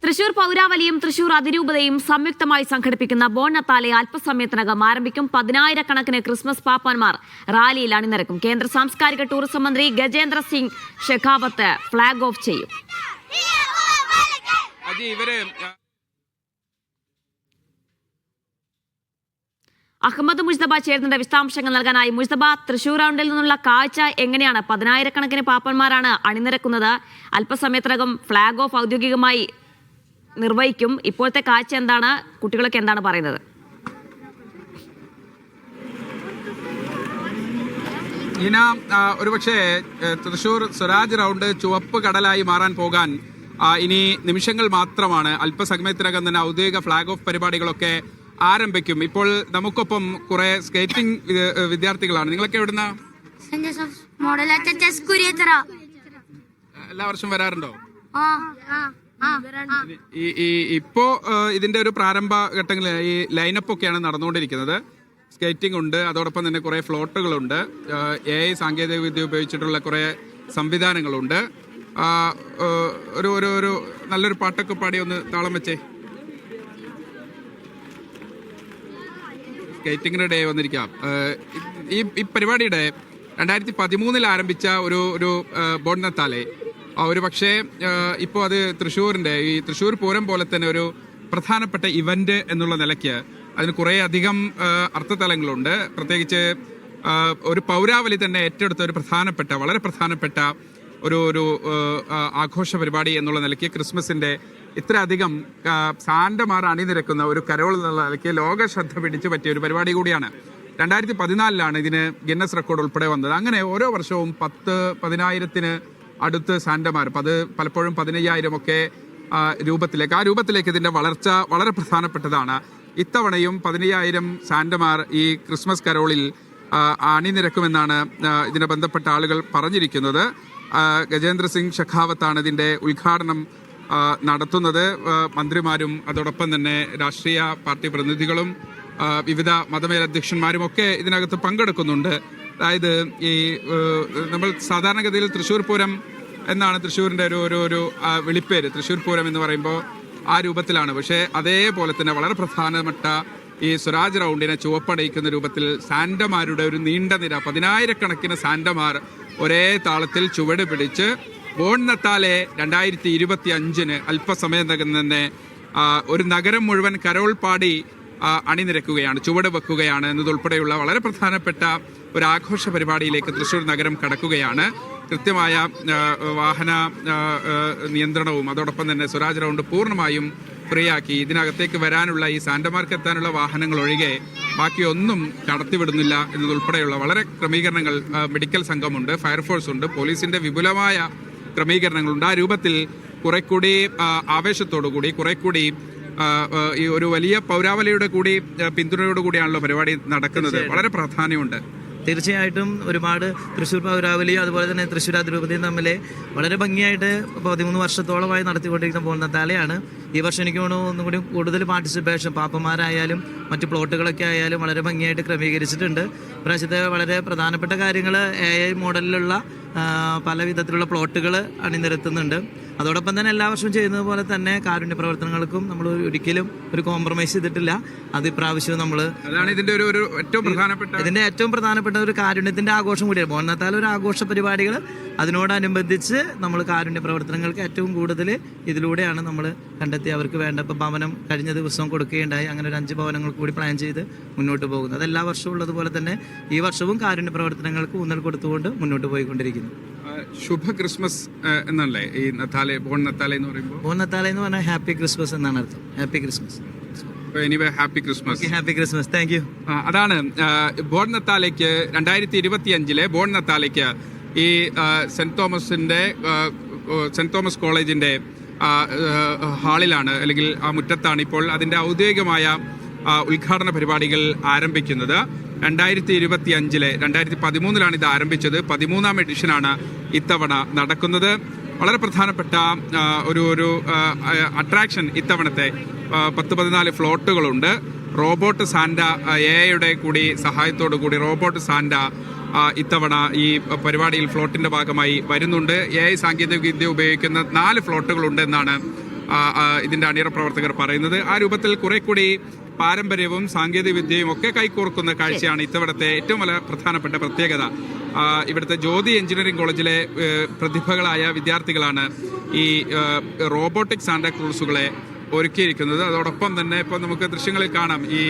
തൃശൂർ പൗരാവലിയും തൃശൂർ അതിരൂപതയും സംയുക്തമായി സംഘടിപ്പിക്കുന്ന ബോൺ നത്താലെ അല്പസമയത്തിനകം ആരംഭിക്കും. 10,000-കണക്കിന് ക്രിസ്മസ് പാപ്പാന്മാർ റാലിയിൽ അണിനിരക്കും. കേന്ദ്ര സാംസ്കാരിക ടൂറിസം മന്ത്രി ഗജേന്ദ്ര സിംഗ് ഷെഖാവത്ത് ഫ്ളാഗ് ഓഫ് ചെയ്യും. അഹമ്മദ് മുജ്തബ ചേർന്നിട്ട് വിശദാംശങ്ങൾ നൽകാനായി. മുജ്തബ, തൃശൂർ റൗണ്ടിൽ നിന്നുള്ള കാഴ്ച എങ്ങനെയാണ്? 10,000-കണക്കിന് പാപ്പന്മാരാണ് അണിനിരക്കുന്നത്. അല്പസമയത്തിനകം ഫ്ളാഗ് ഓഫ് ഔദ്യോഗികമായി നിർവഹിക്കും. ഇപ്പോഴത്തെ കാഴ്ച എന്താണ്? കുട്ടികളൊക്കെ എന്താണ് പറയുന്നത്? ഈന, ഒരുപക്ഷെ തൃശൂർ സ്വരാജ് റൗണ്ട് ചുവപ്പ് കടലായി മാറാൻ പോകാൻ ഇനി നിമിഷങ്ങൾ മാത്രമാണ്. അല്പസമയത്തിനകം തന്നെ ഔദ്യോഗിക ഫ്ളാഗ് ഓഫ് പരിപാടികളൊക്കെ ആരംഭിക്കും. ഇപ്പോൾ നമുക്കൊപ്പം കുറെ സ്കേറ്റിംഗ് വിദ്യാർത്ഥികളാണ്. നിങ്ങളൊക്കെ എവിടുന്ന? എല്ലാ വർഷവും വരാറുണ്ടോ? ഇപ്പോ ഇതിന്റെ ഒരു പ്രാരംഭ ഘട്ടങ്ങളിൽ ഈ ലൈനപ്പ് ഒക്കെയാണ് നടന്നുകൊണ്ടിരിക്കുന്നത്. സ്കേറ്റിംഗ് ഉണ്ട്, അതോടൊപ്പം തന്നെ കുറെ ഫ്ലോട്ടുകളുണ്ട്, AI സാങ്കേതിക വിദ്യ ഉപയോഗിച്ചിട്ടുള്ള കുറെ സംവിധാനങ്ങളുണ്ട്. ഒരു നല്ലൊരു പാട്ടൊക്കെ പാടി ഒന്ന് താളം വെച്ചേ. സ്കേറ്റിംഗിന്റെ ഡേ വന്നിരിക്കാം. ഈ പരിപാടിയുടെ 2013 ആരംഭിച്ച ഒരു ബോൺ നത്താലെ ഒരു പക്ഷേ ഇപ്പോൾ അത് ഈ തൃശ്ശൂർ പൂരം പോലെ തന്നെ ഒരു പ്രധാനപ്പെട്ട ഇവന്റ് എന്നുള്ള നിലയ്ക്ക് അതിന് കുറേ അധികം അർത്ഥതലങ്ങളുണ്ട്. പ്രത്യേകിച്ച് ഒരു പൗരാവലി തന്നെ ഏറ്റെടുത്ത വളരെ പ്രധാനപ്പെട്ട ഒരു ആഘോഷ പരിപാടി എന്നുള്ള നിലയ്ക്ക് ക്രിസ്മസിന്റെ ഇത്രയധികം സാന്റമാർ അണിനിരക്കുന്ന ഒരു കരോൾ എന്നുള്ള നിലയ്ക്ക് ലോക ശ്രദ്ധ പിടിച്ചു പറ്റിയ ഒരു പരിപാടി കൂടിയാണ്. 2014 ഇതിന് ഗിന്നസ് റെക്കോർഡ് ഉൾപ്പെടെ വന്നത്. അങ്ങനെ ഓരോ വർഷവും 10,000-ന് അടുത്ത് സാന്റമാർ, പലപ്പോഴും 15,000 ഒക്കെ രൂപത്തിലേക്ക് ഇതിന്റെ വളർച്ച വളരെ പ്രധാനപ്പെട്ടതാണ്. ഇത്തവണയും 15,000 സാന്റമാർ ഈ ക്രിസ്മസ് കരോളിൽ അണിനിരക്കുമെന്നാണ് ഇതിനെ ബന്ധപ്പെട്ട ആളുകൾ പറഞ്ഞിരിക്കുന്നത്. ഗജേന്ദ്ര സിംഗ് ഷെഖാവത്താണ് ഇതിന്റെ ഉദ്ഘാടനം നടത്തുന്നത്. മന്ത്രിമാരും അതോടൊപ്പം തന്നെ രാഷ്ട്രീയ പാർട്ടി പ്രതിനിധികളും വിവിധ മതമേലധ്യക്ഷന്മാരും ഒക്കെ ഇതിനകത്ത് പങ്കെടുക്കുന്നുണ്ട്. അതായത് ഈ നമ്മൾ സാധാരണഗതിയിൽ തൃശ്ശൂർ പൂരം എന്നാണ് തൃശ്ശൂരിന്റെ ഒരു വിളിപ്പേര്. തൃശ്ശൂർ പൂരം എന്ന് പറയുമ്പോൾ ആ രൂപത്തിലാണ്. പക്ഷേ അതേപോലെ തന്നെ വളരെ പ്രധാനപ്പെട്ട ഈ സ്വരാജ് റൗണ്ടിനെ ചുവപ്പടയിക്കുന്ന രൂപത്തിൽ സാന്റമാരുടെ ഒരു നീണ്ട നിര, 10,000-കണക്കിന് സാന്റമാർ ഒരേ താളത്തിൽ ചുവട് പിടിച്ച് ബോൺ നത്താലെ 2025 അല്പസമയം തന്നെ ഒരു നഗരം മുഴുവൻ കരോൾ പാടി അണിനിരക്കുകയാണ്, ചുവട് വെക്കുകയാണ് എന്നതുൾപ്പെടെയുള്ള വളരെ പ്രധാനപ്പെട്ട ഒരു ആഘോഷ പരിപാടിയിലേക്ക് തൃശ്ശൂർ നഗരം കടക്കുകയാണ്. കൃത്യമായ വാഹന നിയന്ത്രണവും അതോടൊപ്പം തന്നെ സ്വരാജ് റൗണ്ട് പൂർണ്ണമായും ഫ്രീ ആക്കി. ഇതിനകത്തേക്ക് വരാനുള്ള ഈ സാന്റമാർക്ക് എത്താനുള്ള വാഹനങ്ങൾ ഒഴികെ ബാക്കിയൊന്നും കടത്തിവിടുന്നില്ല എന്നതുൾപ്പെടെയുള്ള വളരെ ക്രമീകരണങ്ങൾ. മെഡിക്കൽ സംഘമുണ്ട്, ഫയർഫോഴ്സ് ഉണ്ട്, പോലീസിന്റെ വിപുലമായ ക്രമീകരണങ്ങളുണ്ട്. ആ രൂപത്തിൽ കുറെക്കൂടി ആവേശത്തോടുകൂടി കുറെക്കൂടി ഈ ഒരു വലിയ പൗരാവലിയുടെ കൂടി പിന്തുണയോടുകൂടിയാണല്ലോ പരിപാടി നടക്കുന്നത്. വളരെ പ്രാധാന്യമുണ്ട്. തീർച്ചയായിട്ടും ഒരുപാട് തൃശ്ശൂർ പൗരാവലിയും അതുപോലെ തന്നെ തൃശ്ശൂർ അതിരൂപതയും തമ്മിൽ വളരെ ഭംഗിയായിട്ട് 13 വർഷത്തോളമായി നടത്തിക്കൊണ്ടിരിക്കുന്ന ബോൺ നത്താലെയാണ്. ഈ വർഷം എനിക്ക് തോന്നുന്നു ഒന്നും കൂടി കൂടുതൽ പാർട്ടിസിപ്പേഷൻ പാപ്പന്മാരായാലും മറ്റു പ്ലോട്ടുകളൊക്കെ ആയാലും വളരെ ഭംഗിയായിട്ട് ക്രമീകരിച്ചിട്ടുണ്ട്. പ്രാവശ്യത്തെ വളരെ പ്രധാനപ്പെട്ട കാര്യങ്ങൾ AI മോഡലിലുള്ള പല വിധത്തിലുള്ള പ്ലോട്ടുകൾ അണിനിരത്തുന്നുണ്ട്. അതോടൊപ്പം തന്നെ എല്ലാ വർഷവും ചെയ്യുന്നത് പോലെ തന്നെ കാരുണ്യ പ്രവർത്തനങ്ങൾക്കും നമ്മൾ ഒരിക്കലും ഒരു കോംപ്രമൈസ് ചെയ്തിട്ടില്ല. അത് ഇപ്രാവശ്യവും നമ്മൾ ഇതിന്റെ ഏറ്റവും പ്രധാനപ്പെട്ട ഒരു കാരുണ്യത്തിന്റെ ആഘോഷം കൂടിയാണ് ബോൺ നത്താലെ. ഒരു ആഘോഷ പരിപാടികൾ അതിനോടനുബന്ധിച്ച് നമ്മൾ കാരുണ്യ പ്രവർത്തനങ്ങൾക്ക് ഏറ്റവും കൂടുതൽ ഇതിലൂടെയാണ് നമ്മൾ കണ്ടെത്തി അവർക്ക് വേണ്ട. ഇപ്പം ഭവനം കഴിഞ്ഞ ദിവസവും കൊടുക്കുകയുണ്ടായി. അങ്ങനെ ഒരു 5 ഭവനങ്ങൾ കൂടി പ്ലാൻ ചെയ്ത് മുന്നോട്ട് പോകുന്നത്. അത് എല്ലാ വർഷവും ഉള്ളതുപോലെ തന്നെ ഈ വർഷവും കാരുണ്യ പ്രവർത്തനങ്ങൾക്ക് ഊന്നൽ കൊടുത്തുകൊണ്ട് മുന്നോട്ട് പോയിക്കൊണ്ടിരിക്കുന്നു. ശുഭ ക്രിസ്മസ് എന്നല്ലേ ഈ നത്താലെ, ബോൺ നത്താലെ എന്ന് പറയുമ്പോൾ? ബോൺ നത്താലെ എന്ന് പറഞ്ഞാൽ ഹാപ്പി ക്രിസ്മസ് എന്നാണ് അർത്ഥം. Happy Christmas. Happy Christmas. Happy Christmas. Thank you. അതാണ് ബോൺ നത്താലേക്ക് 2025 ബോൺ നത്താലേക്ക് ഈ സെന്റ് തോമസ് കോളേജിന്റെ ഹാളിലാണ്, അല്ലെങ്കിൽ ആ മുറ്റത്താണ് ഇപ്പോൾ അതിന്റെ ഔദ്യോഗികമായ ഉദ്ഘാടന പരിപാടികൾ ആരംഭിക്കുന്നത്. 2025 2013 ഇത് ആരംഭിച്ചത്. 13ാം എഡിഷനാണ് ഇത്തവണ നടക്കുന്നത്. വളരെ പ്രധാനപ്പെട്ട ഒരു അട്രാക്ഷൻ ഇത്തവണത്തെ 10-14 ഫ്ലോട്ടുകളുണ്ട്. റോബോട്ട് സാന്റ, AI കൂടി സഹായത്തോടു കൂടി റോബോട്ട് സാന്റ ഇത്തവണ ഈ പരിപാടിയിൽ ഫ്ലോട്ടിന്റെ ഭാഗമായി വരുന്നുണ്ട്. AI സാങ്കേതിക വിദ്യ ഉപയോഗിക്കുന്ന 4 ഫ്ലോട്ടുകളുണ്ട് എന്നാണ് ഇതിന്റെ അണിയറ പ്രവർത്തകർ പറയുന്നത്. ആ രൂപത്തിൽ കുറെ കൂടി പാരമ്പര്യവും സാങ്കേതിക വിദ്യയും ഒക്കെ കൈകോർക്കുന്ന കാഴ്ചയാണ് ഇത്തവണത്തെ ഏറ്റവും വളരെ പ്രധാനപ്പെട്ട പ്രത്യേകത. ഇവിടുത്തെ ജ്യോതി എഞ്ചിനീയറിംഗ് കോളേജിലെ പ്രതിഭകളായ വിദ്യാർത്ഥികളാണ് ഈ റോബോട്ടിക് സാന്റാക്ലോസുകളെ ഒരുക്കിയിരിക്കുന്നത്. അതോടൊപ്പം തന്നെ ഇപ്പോൾ നമുക്ക് ദൃശ്യങ്ങളിൽ കാണാം ഈ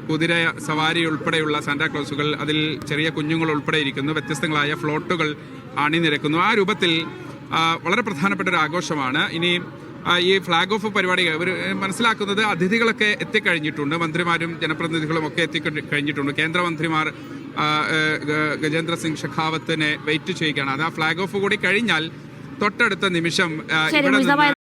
കുതിര സവാരി ഉൾപ്പെടെയുള്ള സാന്റാക്ലോസുകൾ, അതിൽ ചെറിയ കുഞ്ഞുങ്ങൾ ഉൾപ്പെടെ ഇരിക്കുന്നു, വ്യത്യസ്തങ്ങളായ ഫ്ലോട്ടുകൾ അണിനിരക്കുന്നു. ആ രൂപത്തിൽ വളരെ പ്രധാനപ്പെട്ട ഒരു ആഘോഷമാണ്. ഇനി ഈ ഫ്ലാഗ് ഓഫ് പരിപാടി മനസ്സിലാക്കുന്നത് അതിഥികളൊക്കെ എത്തിക്കഴിഞ്ഞിട്ടുണ്ട്. മന്ത്രിമാരും ജനപ്രതിനിധികളും ഒക്കെ എത്തിക്കഴിഞ്ഞിട്ടുണ്ട്. കേന്ദ്രമന്ത്രിമാർ ഗജേന്ദ്ര സിംഗ് ഷെഖാവത്തിനെ വെയിറ്റ് ചെയ്യുകയാണ്. അത് ആ ഫ്ലാഗ് ഓഫ് കൂടി കഴിഞ്ഞാൽ തൊട്ടടുത്ത നിമിഷം ഇവിടെ നിന്ന്